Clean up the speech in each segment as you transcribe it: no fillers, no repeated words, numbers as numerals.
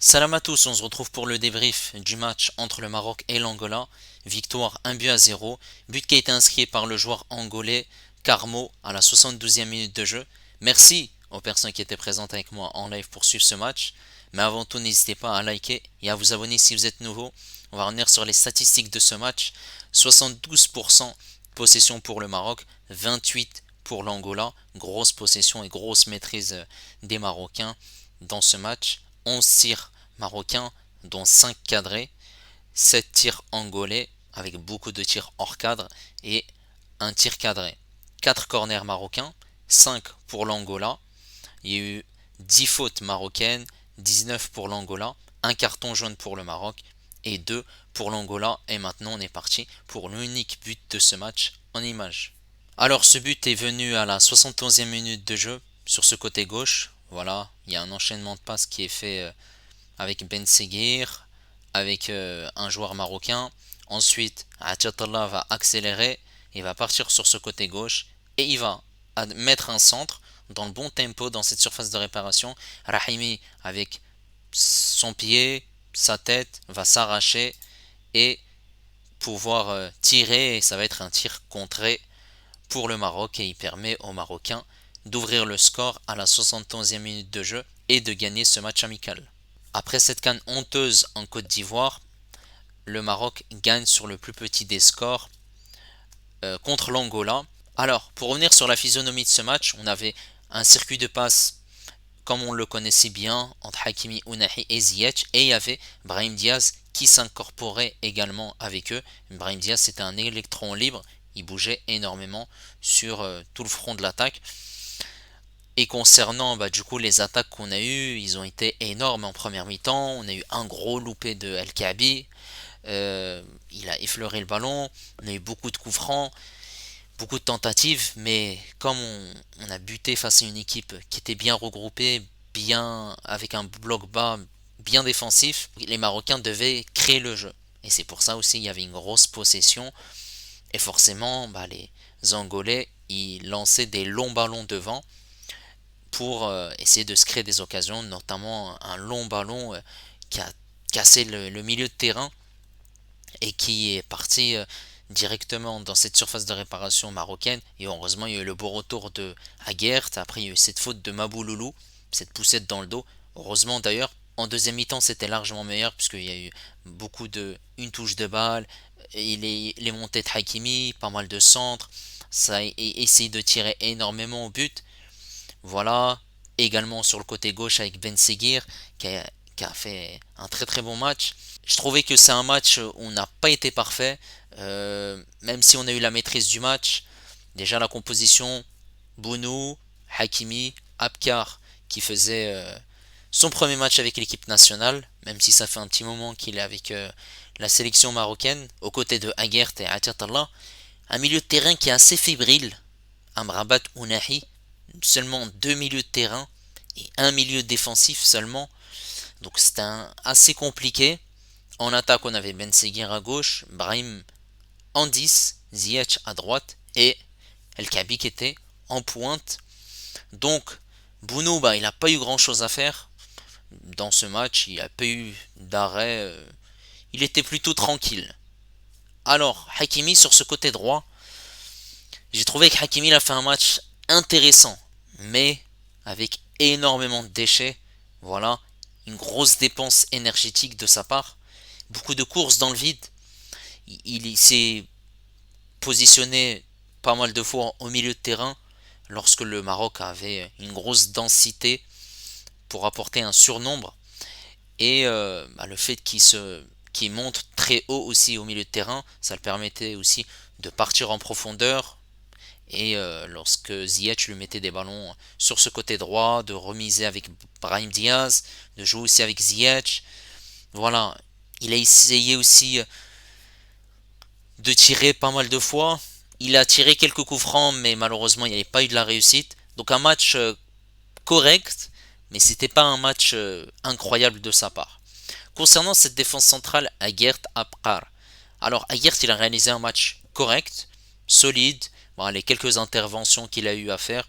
Salam à tous, on se retrouve pour le débrief du match entre le Maroc et l'Angola. Victoire 1 but à 0. But qui a été inscrit par le joueur angolais Carmo à la 72e minute de jeu. Merci aux personnes qui étaient présentes avec moi en live pour suivre ce match. Mais avant tout, n'hésitez pas à liker et à vous abonner si vous êtes nouveau. On va revenir sur les statistiques de ce match. 72% possession pour le Maroc, 28% pour l'Angola. Grosse possession et grosse maîtrise des Marocains dans ce match. 11 tirs marocains, dont 5 cadrés, 7 tirs angolais, avec beaucoup de tirs hors cadre, et un tir cadré. 4 corners marocains, 5 pour l'Angola. Il y a eu 10 fautes marocaines, 19 pour l'Angola, un carton jaune pour le Maroc et 2 pour l'Angola. Et maintenant on est parti pour l'unique but de ce match en image. Alors ce but est venu à la 71e minute de jeu sur ce côté gauche. Voilà, il y a un enchaînement de passes qui est fait avec Ben Seguir, avec un joueur marocain. Ensuite, Achatallah va accélérer, il va partir sur ce côté gauche et il va mettre un centre dans le bon tempo dans cette surface de réparation. Rahimi avec son pied, sa tête va s'arracher et pouvoir tirer, et ça va être un tir contré pour le Maroc et il permet aux Marocains d'ouvrir le score à la 71e minute de jeu et de gagner ce match amical. Après cette canne honteuse en Côte d'Ivoire, le Maroc gagne sur le plus petit des scores contre l'Angola. Alors, pour revenir sur la physionomie de ce match, on avait un circuit de passe comme on le connaissait bien entre Hakimi, Ounahi et Ziyech, et il y avait Brahim Diaz qui s'incorporait également avec eux. Brahim Diaz c'était un électron libre, il bougeait énormément sur tout le front de l'attaque. Et concernant du coup les attaques qu'on a eues, ils ont été énormes en première mi-temps. On a eu un gros loupé de El Kaabi. Il a effleuré le ballon. On a eu beaucoup de coups francs, beaucoup de tentatives. Mais comme on a buté face à une équipe qui était bien regroupée, bien avec un bloc bas, bien défensif, les Marocains devaient créer le jeu. Et c'est pour ça aussi il y avait une grosse possession. Et forcément, les Angolais, ils lançaient des longs ballons devant pour essayer de se créer des occasions, notamment un long ballon qui a cassé le milieu de terrain et qui est parti directement dans cette surface de réparation marocaine. Et heureusement, il y a eu le beau retour de Aguert. Après, il y a eu cette faute de Mabouloulou, cette poussette dans le dos. Heureusement d'ailleurs, en deuxième mi-temps, c'était largement meilleur puisqu'il y a eu beaucoup de une touche de balle, et les montées de Hakimi, pas mal de centres. Ça a essayé de tirer énormément au but. Voilà, également sur le côté gauche avec Ben Seguir qui a fait un très très bon match. Je trouvais que c'est un match où on n'a pas été parfait, même si on a eu la maîtrise du match. Déjà la composition, Bounou, Hakimi, Abkar qui faisait son premier match avec l'équipe nationale, même si ça fait un petit moment qu'il est avec la sélection marocaine, aux côtés de Aguert et Atiatallah. Un milieu de terrain qui est assez fébrile, Amrabat Ounahi, seulement deux milieux de terrain et un milieu défensif seulement. Donc c'était assez compliqué. En attaque, on avait Ben Seguir à gauche, Brahim en 10, Ziyech à droite et El Kabi qui était en pointe. Donc Bounou, il n'a pas eu grand chose à faire dans ce match. Il n'a pas eu d'arrêt. Il était plutôt tranquille. Alors, Hakimi sur ce côté droit, j'ai trouvé que Hakimi a fait un match intéressant, mais avec énormément de déchets. Voilà, une grosse dépense énergétique de sa part, beaucoup de courses dans le vide. Il s'est positionné pas mal de fois au milieu de terrain lorsque le Maroc avait une grosse densité pour apporter un surnombre. Et le fait qu'il monte très haut aussi au milieu de terrain, ça le permettait aussi de partir en profondeur, et lorsque Ziyech lui mettait des ballons sur ce côté droit, de remiser avec Brahim Diaz, de jouer aussi avec Ziyech. Voilà, il a essayé aussi de tirer pas mal de fois. Il a tiré quelques coups francs, mais malheureusement il n'y avait pas eu de la réussite. Donc un match correct, mais c'était pas un match incroyable de sa part. Concernant cette défense centrale, Aguert Abkar. Alors Aguert, il a réalisé un match correct, solide. Les quelques interventions qu'il a eu à faire,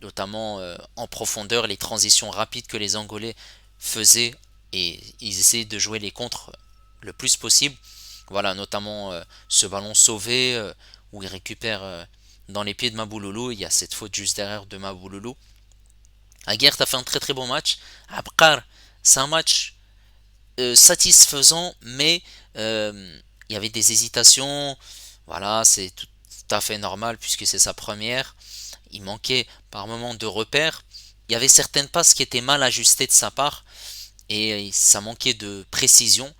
notamment en profondeur, les transitions rapides que les Angolais faisaient et ils essayaient de jouer les contres le plus possible. Voilà, notamment ce ballon sauvé où il récupère dans les pieds de Mabouloulou. Il y a cette faute juste derrière de Mabouloulou. Aguerd a fait un très très bon match. Abkar, c'est un match satisfaisant, mais il y avait des hésitations. Voilà, c'est tout à fait normal puisque c'est sa première. Il manquait par moments de repères. Il y avait certaines passes qui étaient mal ajustées de sa part et ça manquait de précision.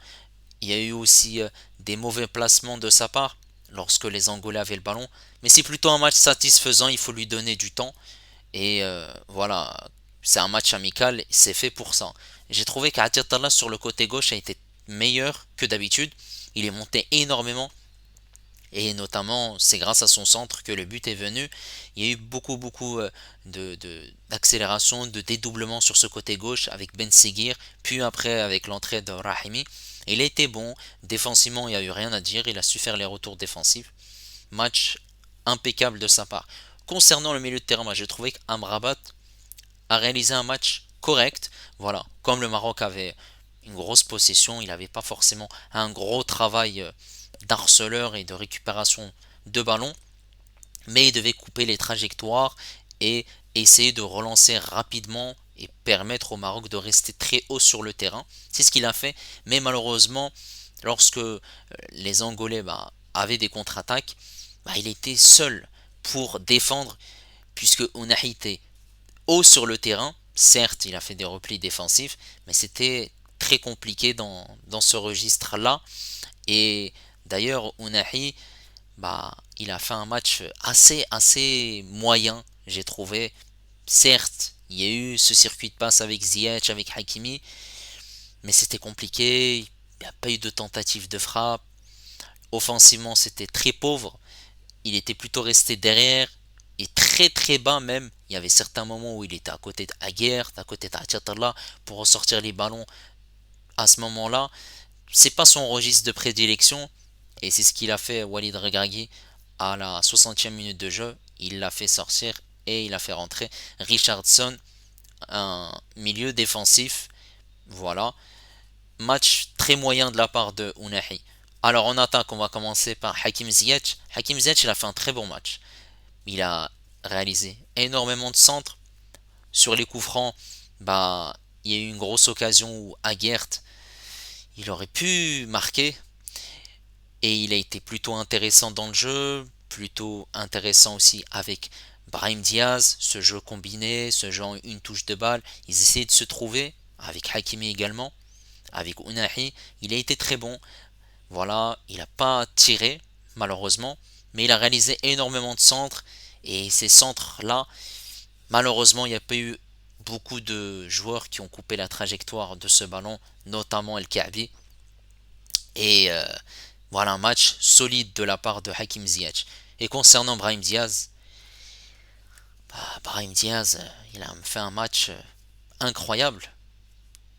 Il y a eu aussi des mauvais placements de sa part lorsque les Angolais avaient le ballon. Mais c'est plutôt un match satisfaisant, il faut lui donner du temps. Et voilà, c'est un match amical, c'est fait pour ça. J'ai trouvé qu'Atiatala sur le côté gauche a été meilleur que d'habitude. Il est monté énormément. Et notamment, c'est grâce à son centre que le but est venu. Il y a eu beaucoup d'accélération, de dédoublement sur ce côté gauche avec Ben Seguir, puis après avec l'entrée de Rahimi. Il a été bon, défensivement il n'y a eu rien à dire, il a su faire les retours défensifs. Match impeccable de sa part. Concernant le milieu de terrain, moi j'ai trouvé qu'Amrabat a réalisé un match correct. Voilà, comme le Maroc avait une grosse possession, il n'avait pas forcément un gros travail d'harceleur et de récupération de ballon, mais il devait couper les trajectoires et essayer de relancer rapidement et permettre au Maroc de rester très haut sur le terrain. C'est ce qu'il a fait, mais malheureusement, lorsque les Angolais avaient des contre-attaques, il était seul pour défendre puisque Ounahi était haut sur le terrain. Certes, il a fait des replis défensifs, mais c'était très compliqué dans ce registre-là. Et d'ailleurs, Ounahi, il a fait un match assez moyen, j'ai trouvé. Certes, il y a eu ce circuit de passe avec Ziyech, avec Hakimi, mais c'était compliqué. Il n'y a pas eu de tentative de frappe. Offensivement, c'était très pauvre. Il était plutôt resté derrière et très très bas même. Il y avait certains moments où il était à côté d'Aguerd, à côté d'Atiatalla pour ressortir les ballons à ce moment-là. C'est pas son registre de prédilection et c'est ce qu'il a fait Walid Regragui à la 60e minute de jeu. Il l'a fait sortir et il a fait rentrer Richardson, un milieu défensif. Voilà. Match très moyen de la part de Ounahi. Alors en attaque, on va commencer par Hakim Ziyech. Hakim Ziyech, il a fait un très bon match. Il a réalisé énormément de centres. Sur les coups francs, il y a eu une grosse occasion où Aguerd, il aurait pu marquer. Et il a été plutôt intéressant dans le jeu, plutôt intéressant aussi avec Brahim Diaz, ce jeu combiné, ce jeu en une touche de balle. Ils essayaient de se trouver, avec Hakimi également, avec Ounahi. Il a été très bon. Voilà, il n'a pas tiré, malheureusement, mais il a réalisé énormément de centres. Et ces centres-là, malheureusement, il n'y a pas eu beaucoup de joueurs qui ont coupé la trajectoire de ce ballon, notamment El Kaabi. Et voilà un match solide de la part de Hakim Ziyech. Et concernant Brahim Diaz, Brahim Diaz, il a fait un match incroyable.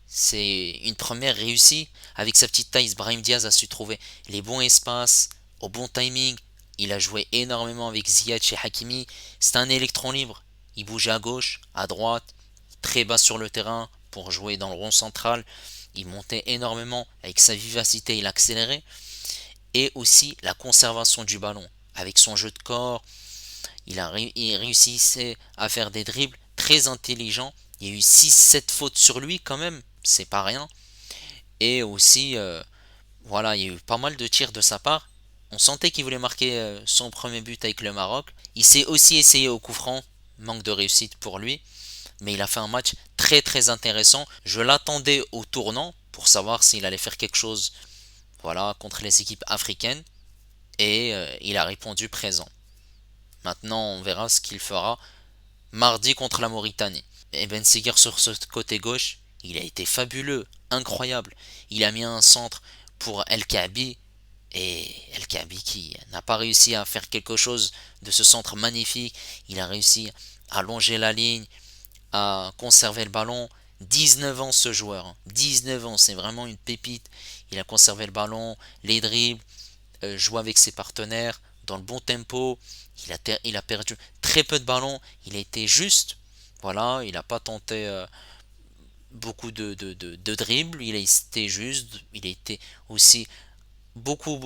C'est une première réussie. Avec sa petite taille, Brahim Diaz a su trouver les bons espaces, au bon timing. Il a joué énormément avec Ziyech et Hakimi. C'est un électron libre. Il bougeait à gauche, à droite, très bas sur le terrain pour jouer dans le rond central. Il montait énormément avec sa vivacité, il accélérait. Et aussi la conservation du ballon. Avec son jeu de corps, il réussissait à faire des dribbles très intelligents. Il y a eu 6-7 fautes sur lui quand même, c'est pas rien. Et aussi, voilà, il y a eu pas mal de tirs de sa part. On sentait qu'il voulait marquer son premier but avec le Maroc. Il s'est aussi essayé au coup franc, manque de réussite pour lui. Mais il a fait un match très très intéressant. Je l'attendais au tournant pour savoir s'il allait faire quelque chose, voilà, contre les équipes africaines. Et il a répondu présent. Maintenant, on verra ce qu'il fera mardi contre la Mauritanie. Et Ben Seghir sur ce côté gauche, il a été fabuleux, incroyable. Il a mis un centre pour El Kaabi et El Kaabi qui n'a pas réussi à faire quelque chose de ce centre magnifique. Il a réussi à longer la ligne, à conserver le ballon. 19 ans ce joueur, hein. 19 ans, c'est vraiment une pépite. Il a conservé le ballon, les dribbles, joué avec ses partenaires dans le bon tempo. Il a perdu très peu de ballons. Il a été juste. Voilà, il n'a pas tenté beaucoup de dribbles, il a été juste, il a été aussi beaucoup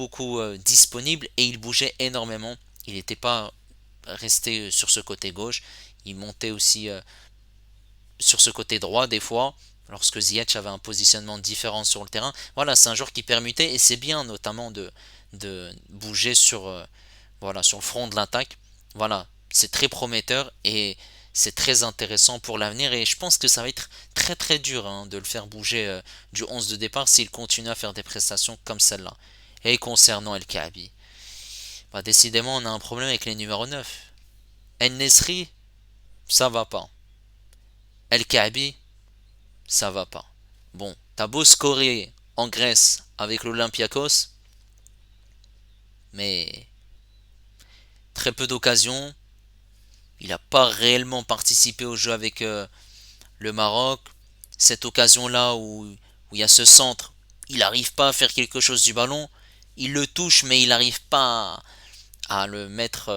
disponible et il bougeait énormément. Il n'était pas resté sur ce côté gauche, il montait aussi sur ce côté droit des fois, lorsque Ziyech avait un positionnement différent sur le terrain. Voilà, c'est un joueur qui permutait et c'est bien notamment de bouger voilà, sur le front de l'attaque. Voilà, c'est très prometteur et c'est très intéressant pour l'avenir et je pense que ça va être très dur hein, de le faire bouger du 11 de départ s'il continue à faire des prestations comme celle-là. Et concernant El Kaabi, bah décidément on a un problème avec les numéros 9. El Nesri, ça va pas. El Kaabi, ça va pas. Bon, t'as beau scorer en Grèce avec l'Olympiakos, mais très peu d'occasions. Il n'a pas réellement participé au jeu avec le Maroc. Cette occasion-là où il y a ce centre, il n'arrive pas à faire quelque chose du ballon. Il le touche, mais il n'arrive pas à le mettre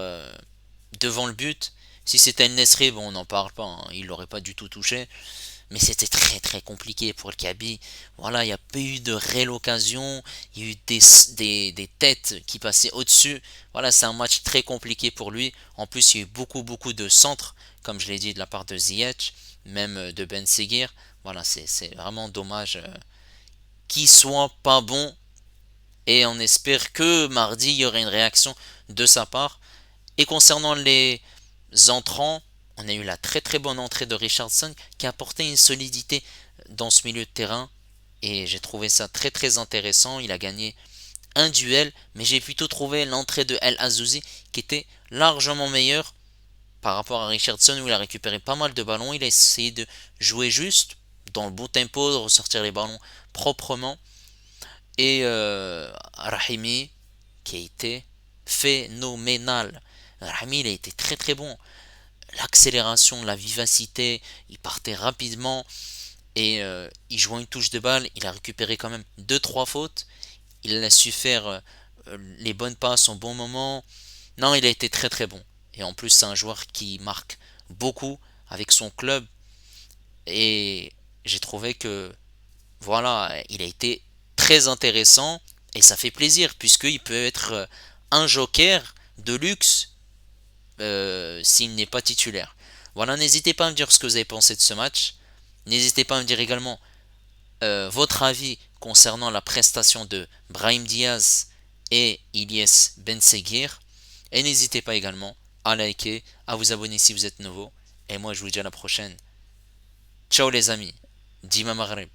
devant le but. Si c'était El Nesri, bon, on n'en parle pas, hein, il l'aurait pas du tout touché. Mais c'était très compliqué pour le Kaby. Voilà, il n'y a pas eu de réelle occasion. Il y a eu des têtes qui passaient au-dessus. Voilà, c'est un match très compliqué pour lui. En plus, il y a eu beaucoup de centres, comme je l'ai dit, de la part de Ziyech, même de Ben Seguir. Voilà, c'est vraiment dommage qu'il soit pas bon. Et on espère que mardi, il y aurait une réaction de sa part. Et concernant les entrants, on a eu la très bonne entrée de Richardson qui a apporté une solidité dans ce milieu de terrain. Et j'ai trouvé ça très intéressant. Il a gagné un duel, mais j'ai plutôt trouvé l'entrée de El Azouzi qui était largement meilleure par rapport à Richardson où il a récupéré pas mal de ballons. Il a essayé de jouer juste, dans le bon tempo, de ressortir les ballons proprement. Et Rahimi qui a été phénoménal. Rahimi il a été très bon. L'accélération, la vivacité, il partait rapidement et il jouait une touche de balle. Il a récupéré quand même deux trois fautes. Il a su faire les bonnes passes au bon moment. Non, il a été très bon. Et en plus, c'est un joueur qui marque beaucoup avec son club. Et j'ai trouvé que voilà, il a été très intéressant et ça fait plaisir puisqu'il peut être un joker de luxe s'il n'est pas titulaire. Voilà, n'hésitez pas à me dire ce que vous avez pensé de ce match. N'hésitez pas à me dire également votre avis concernant la prestation de Brahim Diaz et Ilyes Benseghir. Et n'hésitez pas également à liker, à vous abonner si vous êtes nouveau. Et moi je vous dis à la prochaine. Ciao les amis. Dima Maghreb.